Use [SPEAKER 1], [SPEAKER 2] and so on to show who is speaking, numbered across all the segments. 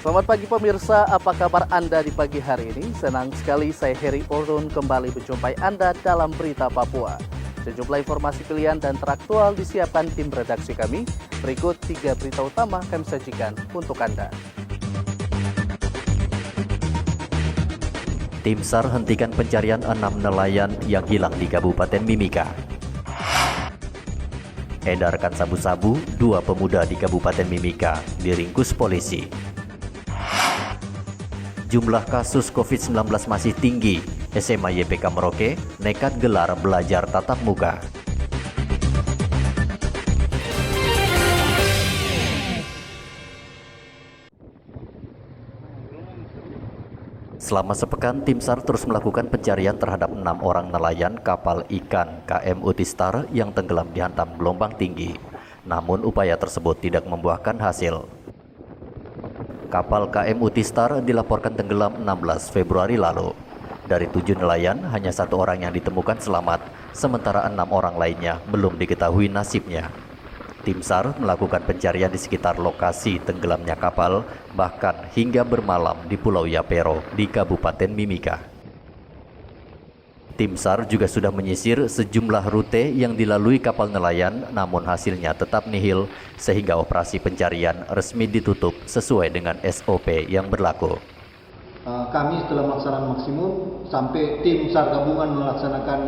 [SPEAKER 1] Selamat pagi pemirsa, apa kabar Anda di pagi hari ini? Senang sekali saya Heri Orun kembali menjumpai Anda dalam Berita Papua. Sejumlah informasi pilihan dan teraktual disiapkan tim redaksi kami. Berikut 3 berita utama kami sajikan untuk Anda.
[SPEAKER 2] Tim SAR hentikan pencarian 6 nelayan yang hilang di Kabupaten Mimika. Edarkan sabu-sabu, 2 pemuda di Kabupaten Mimika diringkus polisi. Jumlah kasus COVID-19 masih tinggi. SMA YPK Merauke nekat gelar belajar tatap muka. Selama sepekan, tim SAR terus melakukan pencarian terhadap 6 orang nelayan kapal ikan KM Utistar yang tenggelam dihantam gelombang tinggi. Namun upaya tersebut tidak membuahkan hasil. Kapal KM Utistar dilaporkan tenggelam 16 Februari lalu. Dari 7 nelayan, hanya 1 orang yang ditemukan selamat, sementara 6 orang lainnya belum diketahui nasibnya. Tim SAR melakukan pencarian di sekitar lokasi tenggelamnya kapal, bahkan hingga bermalam di Pulau Yapero di Kabupaten Mimika. Tim SAR juga sudah menyisir sejumlah rute yang dilalui kapal nelayan, namun hasilnya tetap nihil, sehingga operasi pencarian resmi ditutup sesuai dengan SOP yang berlaku.
[SPEAKER 3] Kami setelah melaksanakan maksimum, sampai tim SAR gabungan melaksanakan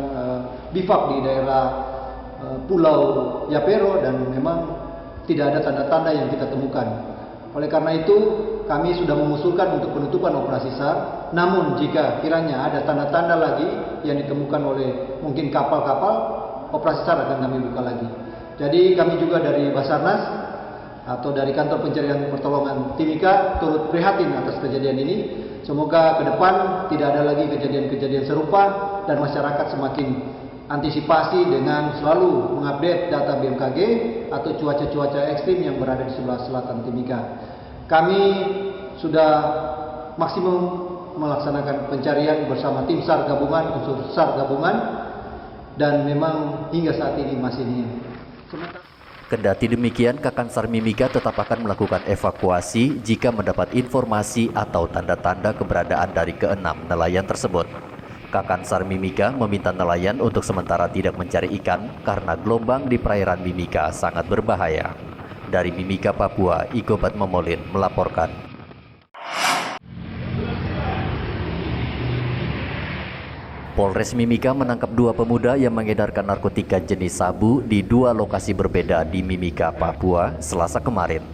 [SPEAKER 3] bivak di daerah Pulau Yapero dan memang tidak ada tanda-tanda yang kita temukan. Oleh karena itu, kami sudah mengusulkan untuk penutupan operasi SAR. Namun jika kiranya ada tanda-tanda lagi yang ditemukan oleh mungkin kapal-kapal, operasi SAR akan kami buka lagi. Jadi kami juga dari Basarnas atau dari Kantor Pencarian Pertolongan Timika turut prihatin atas kejadian ini. Semoga ke depan tidak ada lagi kejadian-kejadian serupa dan masyarakat semakin antisipasi dengan selalu mengupdate data BMKG atau cuaca-cuaca ekstrim yang berada di sebelah selatan Timika. Kami sudah maksimum melaksanakan pencarian bersama tim SAR gabungan, unsur SAR gabungan, dan memang hingga saat ini masih nihil.
[SPEAKER 2] Kendati demikian, Kakansar Mimika tetap akan melakukan evakuasi jika mendapat informasi atau tanda-tanda keberadaan dari ke-6 nelayan tersebut. Kakansar Mimika meminta nelayan untuk sementara tidak mencari ikan karena gelombang di perairan Mimika sangat berbahaya. Dari Mimika, Papua, Igobat Memolin melaporkan. Polres Mimika menangkap 2 pemuda yang mengedarkan narkotika jenis sabu di 2 lokasi berbeda di Mimika, Papua, Selasa kemarin.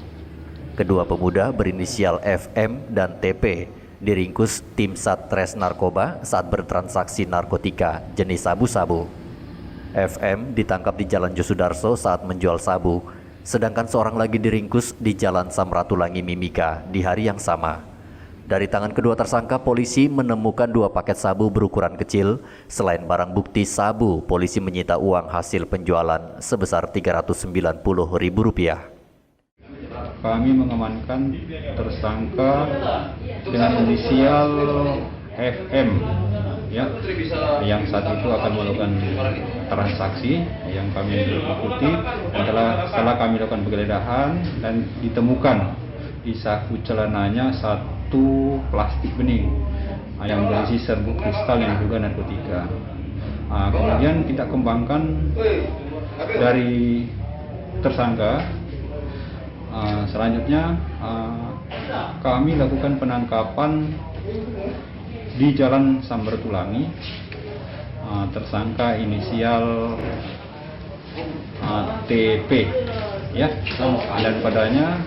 [SPEAKER 2] Kedua pemuda berinisial FM dan TP diringkus tim Satres Narkoba saat bertransaksi narkotika jenis sabu-sabu. FM ditangkap di Jalan Josudarso saat menjual sabu, sedangkan seorang lagi diringkus di Jalan Samratulangi Mimika di hari yang sama. Dari tangan kedua tersangka, polisi menemukan 2 paket sabu berukuran kecil. Selain barang bukti sabu, polisi menyita uang hasil penjualan sebesar Rp390.000.
[SPEAKER 4] Kami mengamankan tersangka dengan inisial FM, ya, yang saat itu akan melakukan transaksi yang kami ikuti. Dan setelah kami lakukan penggeledahan dan ditemukan di saku celananya 1 plastik bening yang berisi serbuk kristal yang juga narkotika. Kemudian kita kembangkan dari tersangka. Selanjutnya kami lakukan penangkapan di Jalan Samratulangi. Tersangka inisial TP, ya, dan padanya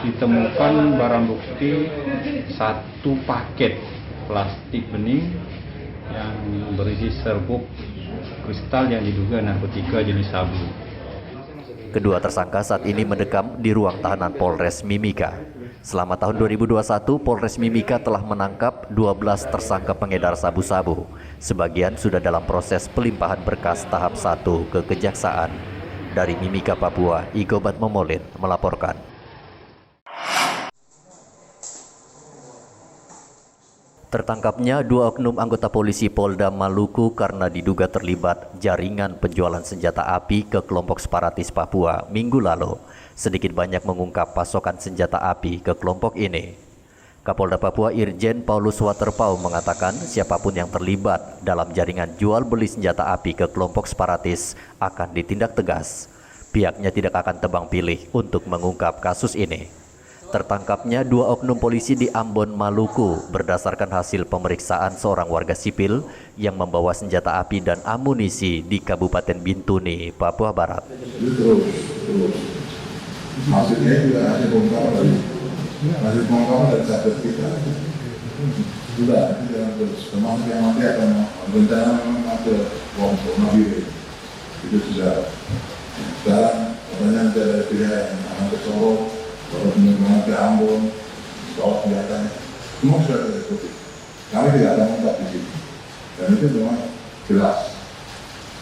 [SPEAKER 4] ditemukan barang bukti 1 paket plastik bening yang berisi serbuk kristal yang diduga narkotika jenis sabu.
[SPEAKER 2] Kedua tersangka saat ini mendekam di ruang tahanan Polres Mimika. Selama tahun 2021, Polres Mimika telah menangkap 12 tersangka pengedar sabu-sabu. Sebagian sudah dalam proses pelimpahan berkas tahap 1 ke Kejaksaan. Dari Mimika, Papua, Igobat Memolin melaporkan. Tertangkapnya 2 oknum anggota polisi Polda Maluku karena diduga terlibat jaringan penjualan senjata api ke kelompok separatis Papua minggu lalu, sedikit banyak mengungkap pasokan senjata api ke kelompok ini. Kapolda Papua Irjen Paulus Waterpau mengatakan siapapun yang terlibat dalam jaringan jual beli senjata api ke kelompok separatis akan ditindak tegas. Pihaknya tidak akan tebang pilih untuk mengungkap kasus ini. Tertangkapnya 2 oknum polisi di Ambon, Maluku berdasarkan hasil pemeriksaan seorang warga sipil yang membawa senjata api dan amunisi di Kabupaten Bintuni, Papua Barat.
[SPEAKER 5] Maksudnya juga hasil bongkaran dari satgas kita. Sudah, itu jangan terus. Termasuk yang nanti akan berencana ke kelompok Nabire. Itu sudah. Sekarang katanya nanti ada pihak yang akan ke Solo, baru penyelenggaraan ke Ambon, soal kelihatannya. Semua sudah terikuti. Kami tidak akan mengungkap di sini. Dan itu memang jelas.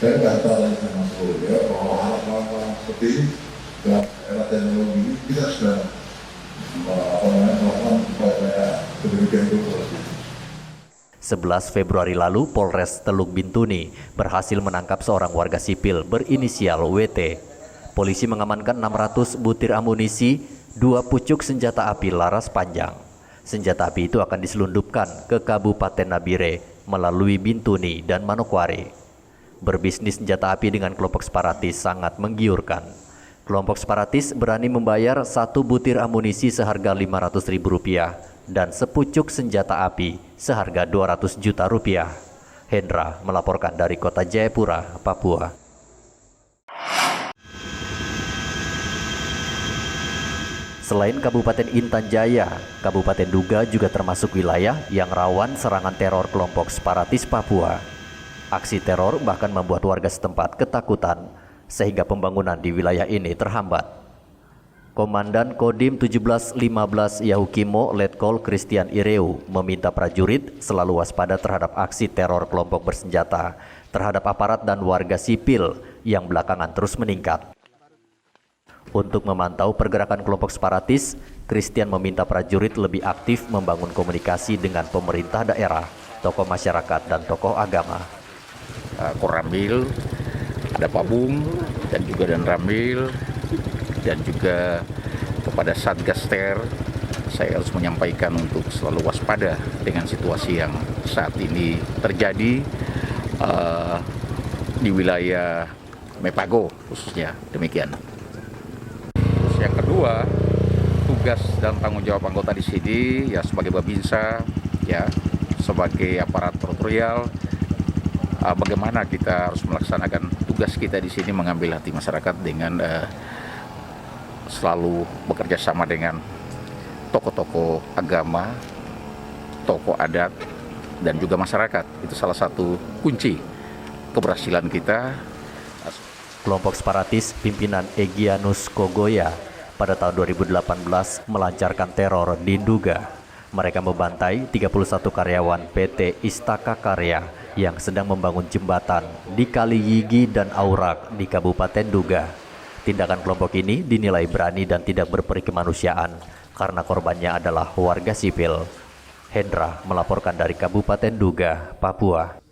[SPEAKER 5] Saya tidak tahu dari sama Solo ya, bahwa hal-hal seperti ini dalam era teknologi ini kita sudah melakukan upaya sedemikian rupa.
[SPEAKER 2] 11 Februari lalu, Polres Teluk Bintuni berhasil menangkap seorang warga sipil berinisial WT. Polisi mengamankan 600 butir amunisi, 2 pucuk senjata api laras panjang. Senjata api itu akan diselundupkan ke Kabupaten Nabire melalui Bintuni dan Manokwari. Berbisnis senjata api dengan kelompok separatis sangat menggiurkan. Kelompok separatis berani membayar 1 butir amunisi seharga Rp500.000 dan sepucuk senjata api seharga Rp200 juta. Hendra melaporkan dari Kota Jayapura, Papua. Selain Kabupaten Intan Jaya, Kabupaten Duga juga termasuk wilayah yang rawan serangan teror kelompok separatis Papua. Aksi teror bahkan membuat warga setempat ketakutan, sehingga pembangunan di wilayah ini terhambat. Komandan Kodim 1715 Yahukimo Letkol Christian Ireu meminta prajurit selalu waspada terhadap aksi teror kelompok bersenjata terhadap aparat dan warga sipil yang belakangan terus meningkat. Untuk memantau pergerakan kelompok separatis, Christian meminta prajurit lebih aktif membangun komunikasi dengan pemerintah daerah, tokoh masyarakat, dan tokoh agama.
[SPEAKER 6] Koramil, ada Pak Bung, dan juga Dan Ramil, dan juga kepada Satgas Ter, saya harus menyampaikan untuk selalu waspada dengan situasi yang saat ini terjadi di wilayah Mepago khususnya, demikian. Terus yang kedua, tugas dan tanggung jawab anggota di sini ya sebagai Babinsa, ya sebagai aparat teritorial, bagaimana kita harus melaksanakan tugas kita di sini, mengambil hati masyarakat dengan selalu bekerja sama dengan tokoh-tokoh agama, tokoh adat, dan juga masyarakat. Itu salah satu kunci keberhasilan kita.
[SPEAKER 2] Kelompok separatis pimpinan Egyanus Kogoya pada tahun 2018 melancarkan teror di Nduga. Mereka membantai 31 karyawan PT Istaka Karya yang sedang membangun jembatan di Kali Yigi dan Aurak di Kabupaten Nduga. Tindakan kelompok ini dinilai berani dan tidak berperi kemanusiaan karena korbannya adalah warga sipil. Hendra melaporkan dari Kabupaten Nduga, Papua.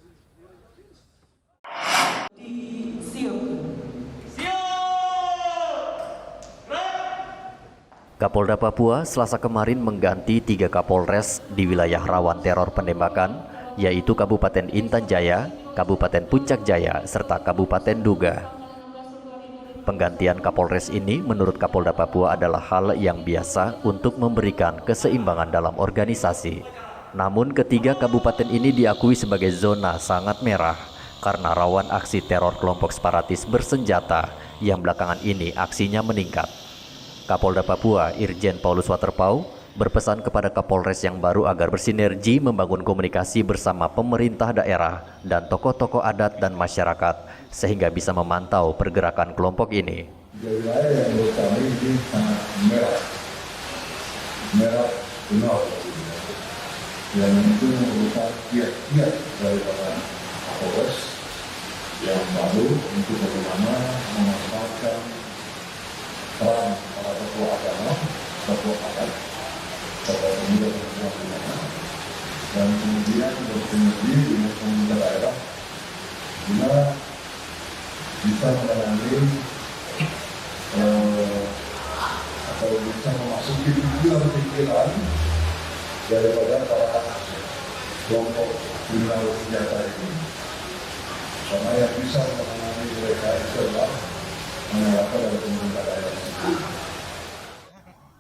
[SPEAKER 2] Kapolda Papua Selasa kemarin mengganti 3 Kapolres di wilayah rawan teror penembakan, yaitu Kabupaten Intan Jaya, Kabupaten Puncak Jaya, serta Kabupaten Nduga. Penggantian Kapolres ini menurut Kapolda Papua adalah hal yang biasa untuk memberikan keseimbangan dalam organisasi. Namun ketiga kabupaten ini diakui sebagai zona sangat merah karena rawan aksi teror kelompok separatis bersenjata yang belakangan ini aksinya meningkat. Kapolda Papua Irjen Paulus Waterpau berpesan kepada Kapolres yang baru agar bersinergi membangun komunikasi bersama pemerintah daerah dan tokoh-tokoh adat dan masyarakat sehingga bisa memantau pergerakan kelompok ini.
[SPEAKER 5] Wilayah yang menurut kami ini sangat merah benar, yang itu merupakan kiat-kiat daripada Kapolres yang baru untuk bagaimana memanfaatkan peran para tokoh agama, tokoh adat, tokoh pemuda dan perempuan dan kemudian bersinergi dengan pemerintah daerah guna bisa menangani atau bisa memasuki pikiran daripada para kelompok kriminal senjata ini, karena yang bisa menangani mereka itu adalah mengarahkan dari pemerintah daerah.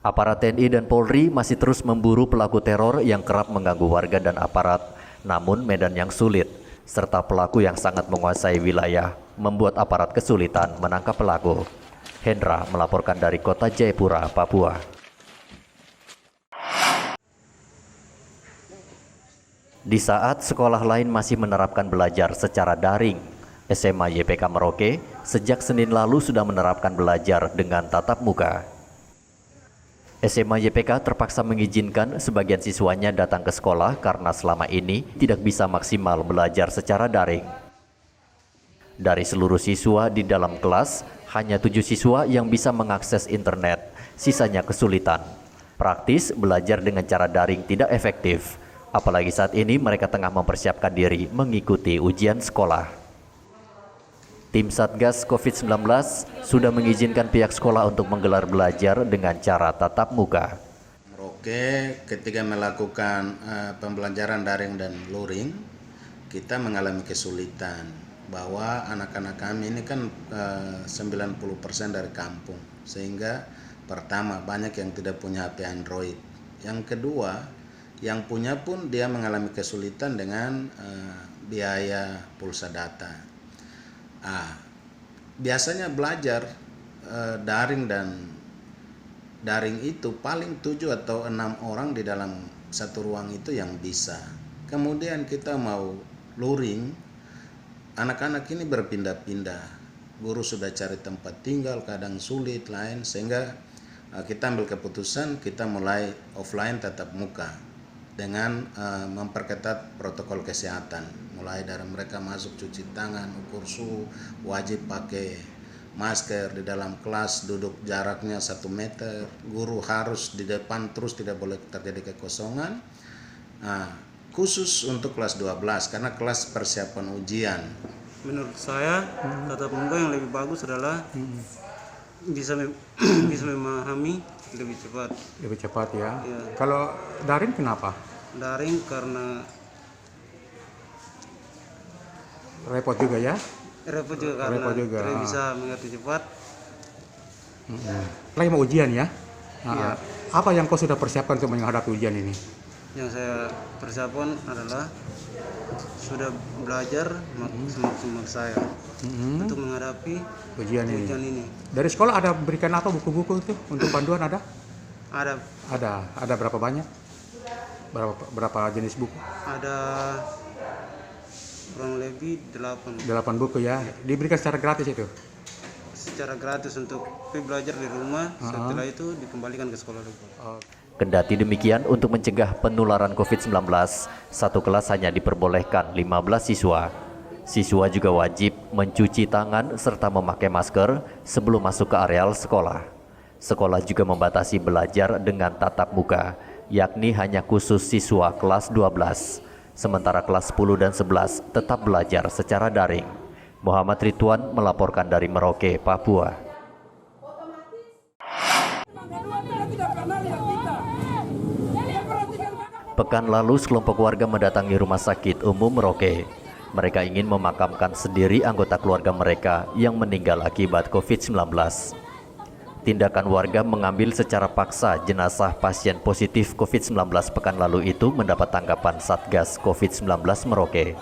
[SPEAKER 2] Aparat TNI dan Polri masih terus memburu pelaku teror yang kerap mengganggu warga dan aparat, namun medan yang sulit, serta pelaku yang sangat menguasai wilayah, membuat aparat kesulitan menangkap pelaku. Hendra melaporkan dari Kota Jayapura, Papua. Di saat sekolah lain masih menerapkan belajar secara daring, SMA YPK Merauke sejak Senin lalu sudah menerapkan belajar dengan tatap muka. SMA YPK terpaksa mengizinkan sebagian siswanya datang ke sekolah karena selama ini tidak bisa maksimal belajar secara daring. Dari seluruh siswa di dalam kelas, hanya 7 siswa yang bisa mengakses internet, sisanya kesulitan. Praktis, belajar dengan cara daring tidak efektif, apalagi saat ini mereka tengah mempersiapkan diri mengikuti ujian sekolah. Tim Satgas COVID-19 sudah mengizinkan pihak sekolah untuk menggelar belajar dengan cara tatap muka.
[SPEAKER 7] Merauke ketika melakukan pembelajaran daring dan luring, kita mengalami kesulitan bahwa anak-anak kami ini kan 90% dari kampung, sehingga pertama banyak yang tidak punya HP Android. Yang kedua, yang punya pun dia mengalami kesulitan dengan biaya pulsa data. Biasanya belajar daring itu paling 7 atau 6 orang di dalam satu ruang itu yang bisa. Kemudian kita mau luring, anak-anak ini berpindah-pindah. Guru sudah cari tempat tinggal, kadang sulit lain, sehingga kita ambil keputusan kita mulai offline tatap muka dengan memperketat protokol kesehatan. Mulai dari mereka masuk cuci tangan, ukur suhu, wajib pakai masker di dalam kelas, duduk jaraknya 1 meter, guru harus di depan terus, tidak boleh terjadi kekosongan. Khusus untuk kelas 12 karena kelas persiapan ujian.
[SPEAKER 8] Menurut saya tatap muka yang lebih bagus adalah bisa memahami lebih cepat.
[SPEAKER 9] Lebih cepat ya.
[SPEAKER 8] Ya.
[SPEAKER 9] Kalau daring kenapa?
[SPEAKER 8] Daring karena
[SPEAKER 9] Repot juga ya.
[SPEAKER 8] repot juga karena
[SPEAKER 9] Repot juga.
[SPEAKER 8] tidak bisa mengerti cepat.
[SPEAKER 9] Lagi mau ujian ya.
[SPEAKER 8] Iya.
[SPEAKER 9] Apa yang kau sudah persiapkan untuk menghadapi ujian ini?
[SPEAKER 8] Yang saya persiapkan adalah sudah belajar semaksimal saya untuk menghadapi
[SPEAKER 9] Ujian
[SPEAKER 8] ujian
[SPEAKER 9] ini.
[SPEAKER 8] ini.
[SPEAKER 9] Dari sekolah ada berikan apa buku-buku itu untuk panduan ada?
[SPEAKER 8] Ada
[SPEAKER 9] Ada berapa banyak? Berapa jenis buku?
[SPEAKER 8] ada kurang lebih 8
[SPEAKER 9] buku ya. Diberikan secara gratis itu.
[SPEAKER 8] secara gratis untuk belajar di rumah. Setelah itu dikembalikan ke sekolah dulu.
[SPEAKER 2] Kendati demikian, untuk mencegah penularan COVID-19, satu kelas hanya diperbolehkan 15 siswa. Siswa juga wajib mencuci tangan serta memakai masker sebelum masuk ke areal sekolah. Sekolah juga membatasi belajar dengan tatap muka, yakni hanya khusus siswa kelas 12. Sementara kelas 10 dan 11 tetap belajar secara daring. Muhammad Ridwan melaporkan dari Merauke, Papua. Pekan lalu, sekelompok warga mendatangi Rumah Sakit Umum Merauke. Mereka ingin memakamkan sendiri anggota keluarga mereka yang meninggal akibat COVID-19. Tindakan warga mengambil secara paksa jenazah pasien positif COVID-19 pekan lalu itu mendapat tanggapan Satgas COVID-19 Merauke.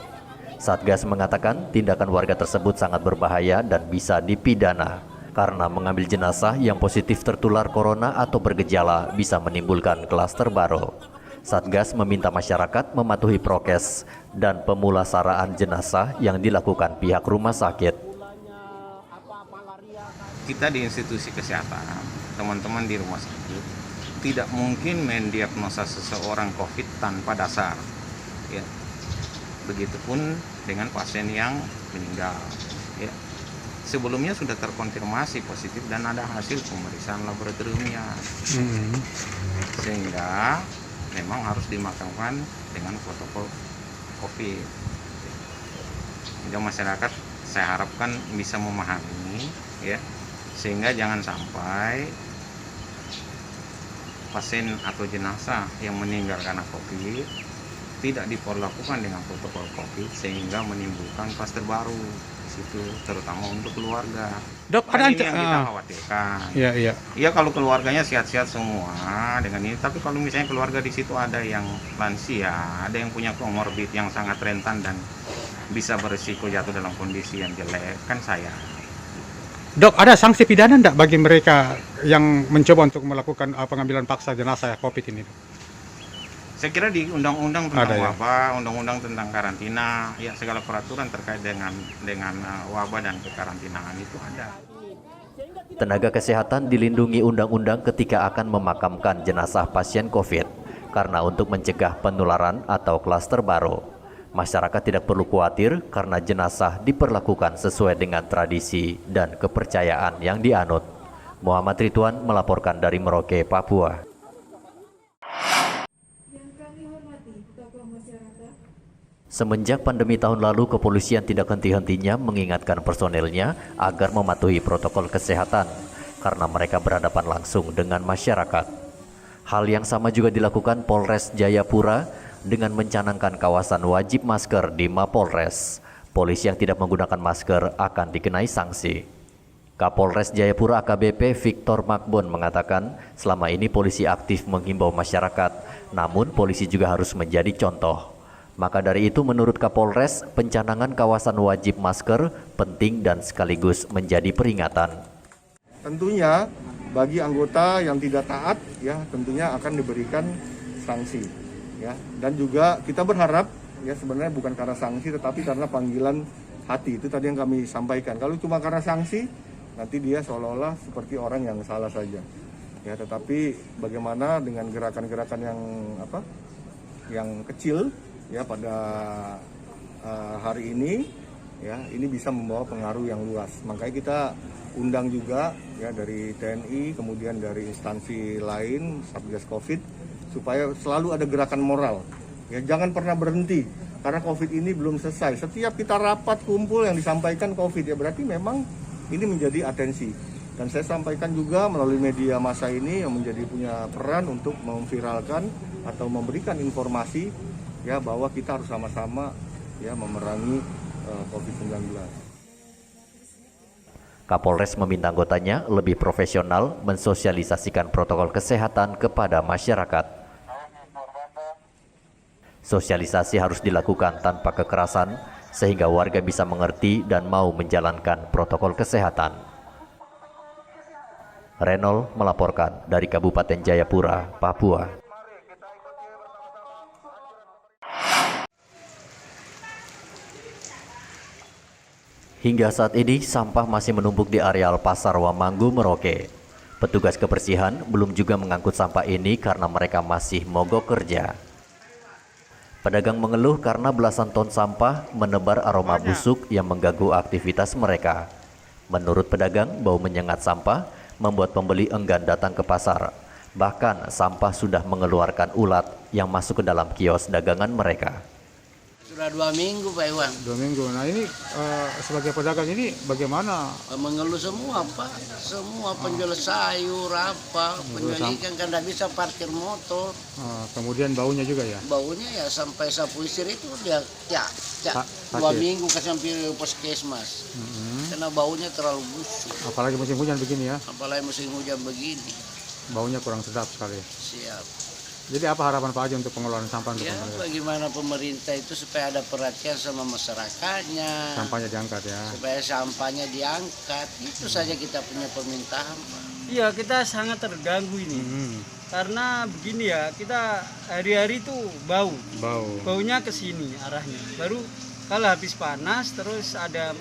[SPEAKER 2] Satgas mengatakan tindakan warga tersebut sangat berbahaya dan bisa dipidana karena mengambil jenazah yang positif tertular corona atau bergejala bisa menimbulkan klaster baru. Satgas meminta masyarakat mematuhi prokes dan pemulasaraan jenazah yang dilakukan pihak rumah sakit.
[SPEAKER 10] Kita di institusi kesehatan, teman-teman di rumah sakit, tidak mungkin mendiagnosa seseorang COVID tanpa dasar. Ya. Begitupun dengan pasien yang meninggal. Ya. Sebelumnya sudah terkonfirmasi positif dan ada hasil pemeriksaan laboratoriumnya. Sehingga memang harus dimakamkan dengan protokol COVID. Jadi masyarakat saya harapkan bisa memahami ya, sehingga jangan sampai pasien atau jenazah yang meninggal karena COVID tidak diperlakukan dengan protokol COVID sehingga menimbulkan klaster baru di situ, terutama untuk keluarga.
[SPEAKER 9] Dok,
[SPEAKER 10] Kan
[SPEAKER 9] ada
[SPEAKER 10] ini yang kita khawatirkan.
[SPEAKER 9] Iya.
[SPEAKER 10] Iya, kalau keluarganya sehat-sehat semua dengan ini, tapi kalau misalnya keluarga di situ ada yang lansia, ada yang punya komorbid yang sangat rentan dan bisa berisiko jatuh dalam kondisi yang jelek, kan saya.
[SPEAKER 9] Dok, ada sanksi pidana enggak bagi mereka yang mencoba untuk melakukan pengambilan paksa jenazah COVID ini?
[SPEAKER 10] Saya kira di undang-undang tentang
[SPEAKER 9] Ada, ya?
[SPEAKER 10] wabah, undang-undang tentang karantina, ya segala peraturan terkait dengan wabah dan kekarantinaan itu ada.
[SPEAKER 2] Tenaga kesehatan dilindungi undang-undang ketika akan memakamkan jenazah pasien COVID karena untuk mencegah penularan atau klaster baru. Masyarakat tidak perlu khawatir karena jenazah diperlakukan sesuai dengan tradisi dan kepercayaan yang dianut. Muhammad Ridwan melaporkan dari Merauke, Papua. Semenjak pandemi tahun lalu, kepolisian tidak henti-hentinya mengingatkan personelnya agar mematuhi protokol kesehatan karena mereka berhadapan langsung dengan masyarakat. Hal yang sama juga dilakukan Polres Jayapura dengan mencanangkan kawasan wajib masker di Mapolres. Polisi yang tidak menggunakan masker akan dikenai sanksi. Kapolres Jayapura AKBP Victor Makbon mengatakan selama ini polisi aktif menghimbau masyarakat, namun polisi juga harus menjadi contoh. Maka dari itu menurut Kapolres, pencanangan kawasan wajib masker penting dan sekaligus menjadi peringatan.
[SPEAKER 11] Tentunya bagi anggota yang tidak taat ya tentunya akan diberikan sanksi ya, dan juga kita berharap ya sebenarnya bukan karena sanksi tetapi karena panggilan hati. Itu tadi yang kami sampaikan. Kalau cuma karena sanksi nanti dia seolah-olah seperti orang yang salah saja ya, tetapi bagaimana dengan gerakan-gerakan yang kecil ya pada hari ini ya, ini bisa membawa pengaruh yang luas. Makanya kita undang juga ya dari TNI, kemudian dari instansi lain, Satgas Covid, supaya selalu ada gerakan moral. Ya, jangan pernah berhenti karena Covid ini belum selesai. Setiap kita rapat kumpul yang disampaikan Covid ya berarti memang ini menjadi atensi. Dan saya sampaikan juga melalui media massa ini yang punya peran untuk memviralkan atau memberikan informasi ya bahwa kita harus sama-sama ya memerangi COVID-19.
[SPEAKER 2] Kapolres meminta anggotanya lebih profesional mensosialisasikan protokol kesehatan kepada masyarakat. Sosialisasi harus dilakukan tanpa kekerasan sehingga warga bisa mengerti dan mau menjalankan protokol kesehatan. Renol melaporkan dari Kabupaten Jayapura, Papua. Hingga saat ini sampah masih menumpuk di areal Pasar Wamanggu, Merauke. Petugas kebersihan belum juga mengangkut sampah ini karena mereka masih mogok kerja. Pedagang mengeluh karena belasan ton sampah menebar aroma busuk yang mengganggu aktivitas mereka. Menurut pedagang, bau menyengat sampah membuat pembeli enggan datang ke pasar. Bahkan sampah sudah mengeluarkan ulat yang masuk ke dalam kios dagangan mereka.
[SPEAKER 12] Sudah 2 minggu Pak Iwan.
[SPEAKER 9] 2 minggu. Nah ini sebagai pedagang ini bagaimana?
[SPEAKER 12] Mengeluh semua Pak. Semua penjual sayur apa, penjual ikan kan tidak bisa parkir motor.
[SPEAKER 9] Kemudian baunya juga ya?
[SPEAKER 12] Baunya ya sampai sapu istri itu dia 2 minggu ke sampai puskesmas. Karena baunya terlalu busuk.
[SPEAKER 9] Apalagi musim hujan begini ya?
[SPEAKER 12] Apalagi musim hujan begini.
[SPEAKER 9] Baunya kurang sedap sekali.
[SPEAKER 12] Siap.
[SPEAKER 9] Jadi apa harapan Pak Haji untuk pengelolaan sampah?
[SPEAKER 12] Ya, bagaimana pemerintah itu supaya ada perhatian sama masyarakatnya.
[SPEAKER 9] Sampahnya diangkat ya.
[SPEAKER 12] Supaya sampahnya diangkat. Itu saja kita punya permintaan, Pak.
[SPEAKER 8] Iya, kita sangat terganggu ini. Karena begini ya, kita hari-hari itu baunya ke sini arahnya. Baru kalau habis panas terus ada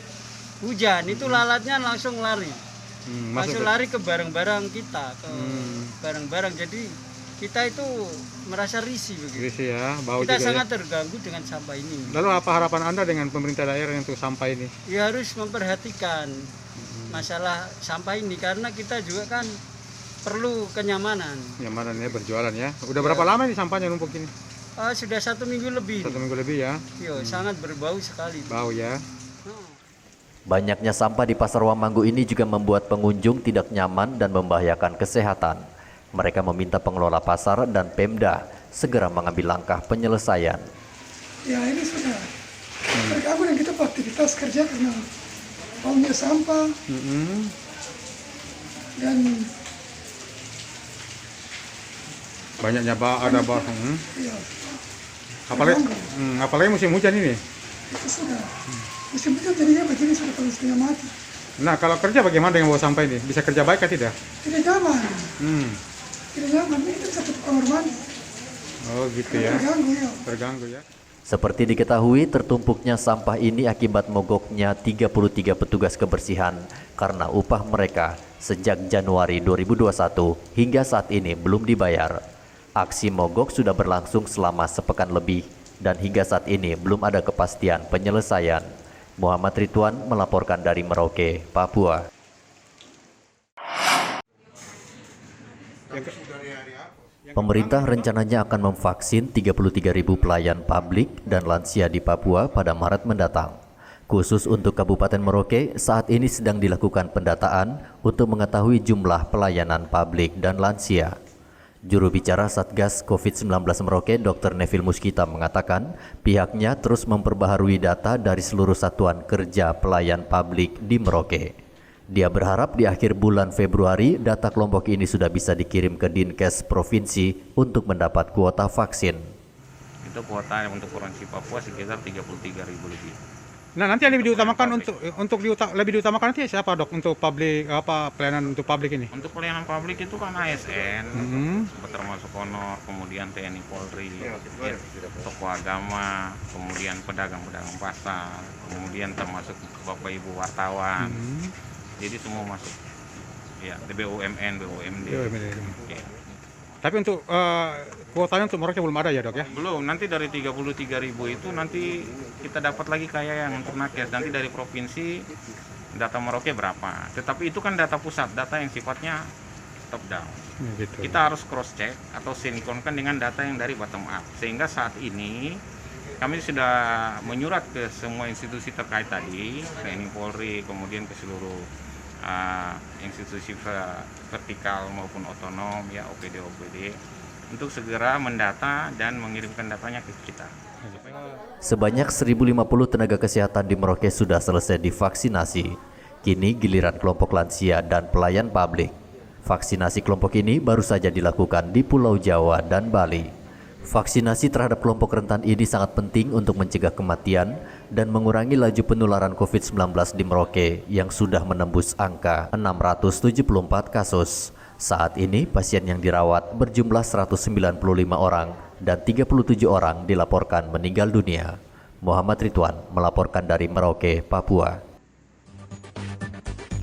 [SPEAKER 8] hujan, itu lalatnya langsung lari. Langsung lari ke barang-barang kita, ke barang-barang. Jadi kita itu merasa risih begitu.
[SPEAKER 9] Risih ya, bau
[SPEAKER 8] kita
[SPEAKER 9] juga
[SPEAKER 8] sangat
[SPEAKER 9] ya.
[SPEAKER 8] terganggu dengan sampah ini.
[SPEAKER 9] Lalu apa harapan Anda dengan pemerintah daerah untuk sampah ini?
[SPEAKER 8] Ya harus memperhatikan masalah sampah ini karena kita juga kan perlu kenyamanan.
[SPEAKER 9] Nyamanan ya, berjualan ya. Udah berapa lama ini sampahnya numpuk ini?
[SPEAKER 8] Sudah 1 minggu lebih.
[SPEAKER 9] 1 minggu lebih ya.
[SPEAKER 8] Yo, sangat berbau sekali.
[SPEAKER 9] Bau ya.
[SPEAKER 2] Banyaknya sampah di Pasar Wamanggu ini juga membuat pengunjung tidak nyaman dan membahayakan kesehatan. Mereka meminta pengelola pasar dan Pemda segera mengambil langkah penyelesaian.
[SPEAKER 13] Ya ini sudah terganggu dengan kita aktivitas kerja karena baunya sampah dan
[SPEAKER 9] banyaknya ada barang.
[SPEAKER 13] Iya.
[SPEAKER 9] Apalagi musim hujan ini.
[SPEAKER 13] Itu sudah musim hujan jadinya begini sudah paling setengah mati.
[SPEAKER 9] Nah kalau kerja bagaimana dengan bawa sampah ini? Bisa kerja baik atau tidak?
[SPEAKER 13] Tidak nyaman. Tidak nyaman, ini bisa tutup kamar mandi.
[SPEAKER 9] Oh gitu ya.
[SPEAKER 13] Terganggu ya.
[SPEAKER 9] Terganggu ya.
[SPEAKER 2] Seperti diketahui, tertumpuknya sampah ini akibat mogoknya 33 petugas kebersihan karena upah mereka sejak Januari 2021 hingga saat ini belum dibayar. Aksi mogok sudah berlangsung selama sepekan lebih dan hingga saat ini belum ada kepastian penyelesaian. Muhammad Ridwan melaporkan dari Merauke, Papua. Pemerintah rencananya akan memvaksin 33.000 pelayan publik dan lansia di Papua pada Maret mendatang. Khusus untuk Kabupaten Merauke, saat ini sedang dilakukan pendataan untuk mengetahui jumlah pelayanan publik dan lansia. Juru bicara Satgas COVID-19 Merauke, Dr. Neville Muskita mengatakan pihaknya terus memperbaharui data dari seluruh satuan kerja pelayan publik di Merauke. Dia berharap di akhir bulan Februari data kelompok ini sudah bisa dikirim ke Dinkes Provinsi untuk mendapat kuota vaksin.
[SPEAKER 10] Itu kuota untuk Provinsi Papua sekitar 33.000 lebih.
[SPEAKER 9] Nah nanti yang lebih diutamakan lebih diutamakan nanti siapa dok untuk publik pelayanan untuk publik ini?
[SPEAKER 10] Untuk pelayanan publik itu kan ASN, termasuk honor, kemudian TNI Polri, tokoh agama, kemudian pedagang-pedagang pasar, kemudian termasuk bapak ibu wartawan. Jadi semua masuk. Ya, BUMN, BUMD. Ya.
[SPEAKER 9] Tapi untuk kuotanya untuk Merauke belum ada ya dok ya?
[SPEAKER 10] Belum, nanti dari 33.000 itu nanti kita dapat lagi kayak yang untuk nakes. Nanti dari provinsi data Merauke berapa. Tetapi itu kan data pusat, data yang sifatnya top down.
[SPEAKER 9] Gitu.
[SPEAKER 10] Kita harus cross check atau sinkronkan dengan data yang dari bottom up. Sehingga saat ini kami sudah menyurat ke semua institusi terkait tadi, TNI Polri, kemudian ke seluruh institusi vertikal maupun otonom, ya OPD untuk segera mendata dan mengirimkan datanya ke kita.
[SPEAKER 2] Sebanyak 1.050 tenaga kesehatan di Merauke sudah selesai divaksinasi. Kini giliran kelompok lansia dan pelayan publik. Vaksinasi kelompok ini baru saja dilakukan di Pulau Jawa dan Bali. Vaksinasi terhadap kelompok rentan ini sangat penting untuk mencegah kematian dan mengurangi laju penularan COVID-19 di Merauke yang sudah menembus angka 674 kasus. Saat ini pasien yang dirawat berjumlah 195 orang dan 37 orang dilaporkan meninggal dunia. Muhammad Ridwan melaporkan dari Merauke, Papua.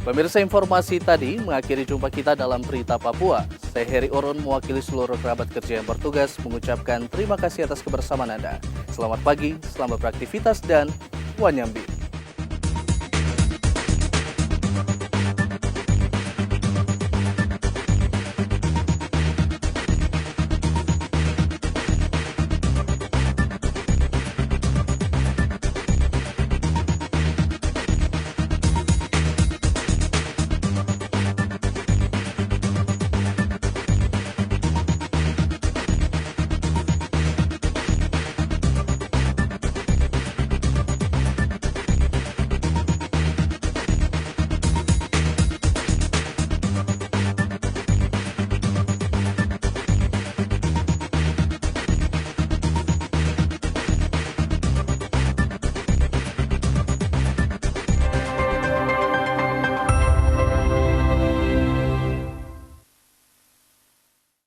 [SPEAKER 1] Pemirsa, informasi tadi mengakhiri jumpa kita dalam Berita Papua. Saya Heri Orun mewakili seluruh kerabat kerja yang bertugas mengucapkan terima kasih atas kebersamaan Anda. Selamat pagi, selamat beraktivitas, dan wanyambi.